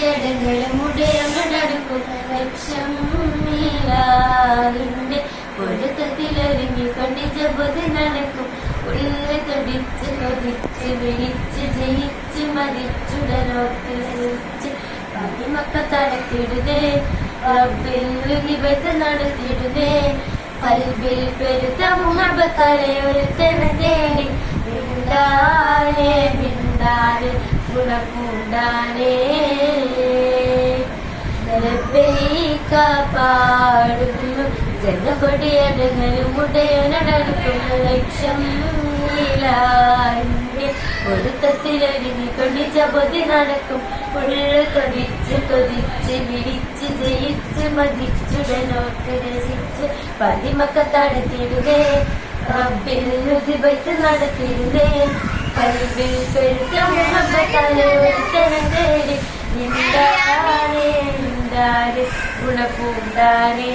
കൊടിയടങ്ങളും ഉടയടക്കും ലക്ഷം നീലാവിന്റെ പൊരുത്തത്തിലൊരുങ്ങി കൊണ്ടിച്ച ബുദ്ധി നടക്കും ഉള്ളിൽ തുടിച്ച് കൊതിച്ച് വിളിച്ച് ജയിച്ച് മതിച്ചുടനോക്ക് സൂചിച്ച് പതിമക്ക തടത്തിടുതേ റബ്ബിൽ ഹിബത്ത് നടത്തിടുതേ കൽബിൽ പെരുത്ത മുഹബത്താലെ ഒരുത്തനെ തേടി മിണ്ടാനേ മിണ്ടാനേ ഗുണപൂണ്ടാനേ പാടുന്നു ജനകൊടിയടങ്ങളും ഉടയനടക്കുന്ന ലക്ഷം നീലാന്റെ ഒരുത്തത്തിലൊരുങ്ങി കൊണ്ടിച്ച പൊതി നടക്കും ഉള്ളു കൊതിച്ച് കൊതിച്ച് വിളിച്ച് ജയിച്ച് മതിച്ചുടനോട്ട് രസിച്ച് പതിമക്ക തടത്തിടുകേ റബ്ബിൽ ഹിബത്ത് നടത്തിടുകേ കൽബിൽ പെരുത്ത മുഹബത്താലെ ഒരുത്തനെ തേടി മിണ്ടാനേ മിണ്ടാനേ ഗുണപൂണ്ടാനേ